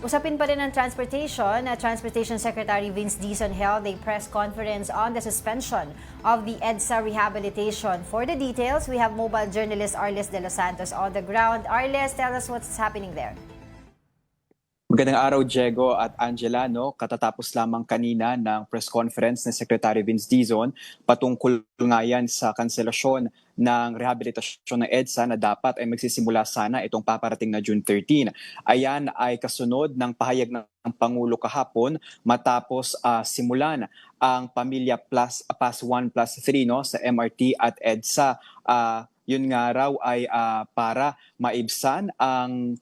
Usapin pa rin ng transportation. Transportation Secretary Vince Dizon held a press conference on the suspension of the EDSA rehabilitation. For the details, we have mobile journalist Arles De Los Santos on the ground. Arles, tell us what's happening there. Magandang araw, Diego at Angela. Katatapos lamang kanina ng press conference ni Secretary Vince Dizon patungkol nga yan sa kanselasyon ng rehabilitasyon ng EDSA na dapat ay magsisimula sana itong paparating na June 13. Ayan ay kasunod ng pahayag ng Pangulo kahapon matapos simulan ang Pamilya Plus Pass 1 Plus 3 sa MRT at EDSA. Yun nga raw ay para maibsan ang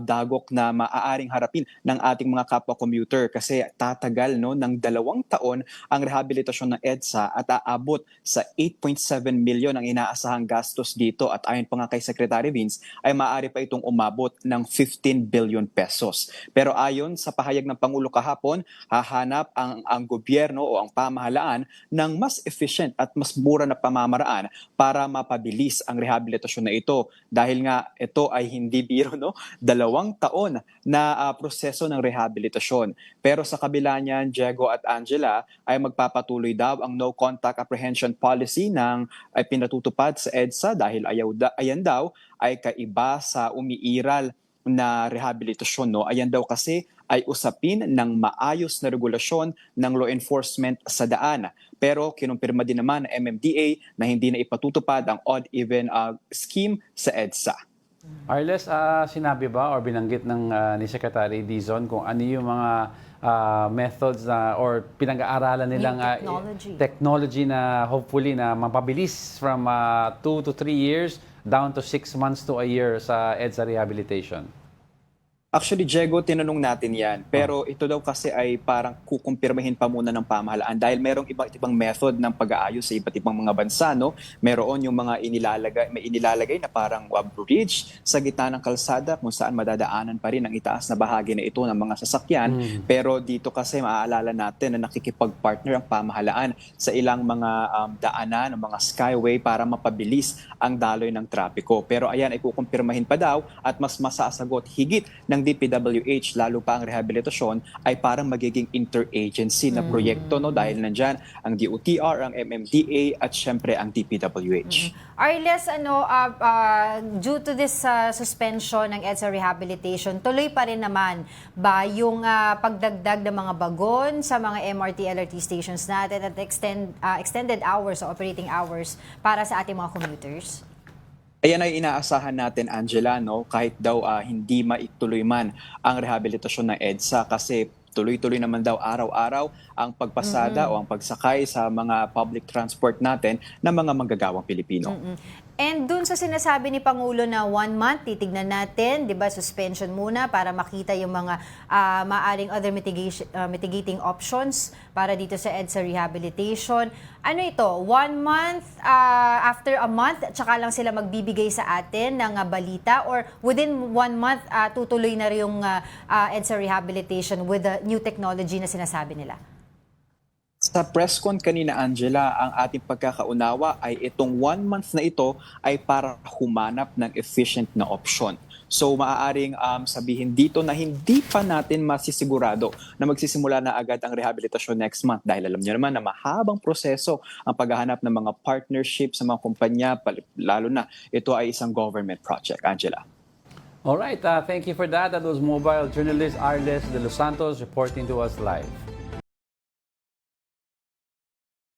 dagok na maaaring harapin ng ating mga kapwa commuter kasi tatagal ng 2 taon ang rehabilitasyon ng EDSA at aabot sa 8.7 million ang inaasahang gastos dito at ayon pa nga kay Secretary Vince ay maaari pa itong umabot ng 15 billion pesos. Pero ayon sa pahayag ng Pangulo kahapon, hahanap ang gobyerno o ang pamahalaan ng mas efficient at mas mura na pamamaraan para mapabilis ang rehabilitasyon na ito dahil nga ito ay hindi biro 2 taon na proseso ng rehabilitasyon. Pero sa kabila niyan, Diego at Angela, ay magpapatuloy daw ang no contact apprehension policy ng ay pinatutupad sa EDSA dahil ayan daw ay kaiba sa umiiral na rehabilitasyon. Ayan daw kasi ay usapin ng maayos na regulasyon ng law enforcement sa daan. Pero kinumpirma din naman ng MMDA na hindi na ipatutupad ang odd-even scheme sa EDSA. Arles, sinabi ba or binanggit ng ni Secretary Dizon kung ano yung mga methods or pinag-aaralan nilang technology na hopefully na mapabilis from 2 to 3 years down to 6 months to a year sa EDSA rehabilitation? Actually, Diego, tinanong natin yan. Pero ito daw kasi ay parang kukumpirmahin pa muna ng pamahalaan dahil merong iba't ibang method ng pag-aayos sa iba't ibang mga bansa. Meron yung mga inilalagay na parang bridge sa gitna ng kalsada kung saan madadaanan pa rin ang itaas na bahagi na ito ng mga sasakyan. Pero dito kasi maaalala natin na nakikipag-partner ang pamahalaan sa ilang mga daanan, mga skyway para mapabilis ang daloy ng trapiko. Pero ayan ay kukumpirmahin pa daw at mas masasagot higit ng DPWH, lalo pa ang rehabilitasyon ay parang magiging interagency na proyekto dahil nandyan ang DOTR, ang MMDA at syempre ang DPWH. Arles, due to this suspension ng EDSA rehabilitation, tuloy pa rin naman ba yung pagdagdag ng mga bagon sa mga MRT, LRT stations natin at extended hours o operating hours para sa ating mga commuters? Ayan ay inaasahan natin, Angela, kahit daw hindi maituloy man ang rehabilitasyon ng EDSA kasi tuloy-tuloy naman daw araw-araw ang pagpasada o ang pagsakay sa mga public transport natin ng mga manggagawang Pilipino. And dun sa sinasabi ni Pangulo na 1 month, titignan natin, di ba, suspension muna para makita yung mga maaring other mitigating options para dito sa EDSA rehabilitation. Ano ito, 1 month, after a month, tsaka lang sila magbibigay sa atin ng balita or within 1 month, tutuloy na rin yung EDSA rehabilitation with the new technology na sinasabi nila? Sa press con kanina, Angela, ang ating pagkakaunawa ay itong 1 month na ito ay para humanap ng efficient na option. So maaaring sabihin dito na hindi pa natin masisigurado na magsisimula na agad ang rehabilitasyon next month dahil alam niyo naman na mahabang proseso ang paghahanap ng mga partnership sa mga kumpanya, lalo na ito ay isang government project. Angela. Alright, thank you for that. That was mobile journalist Arles De Los Santos reporting to us live.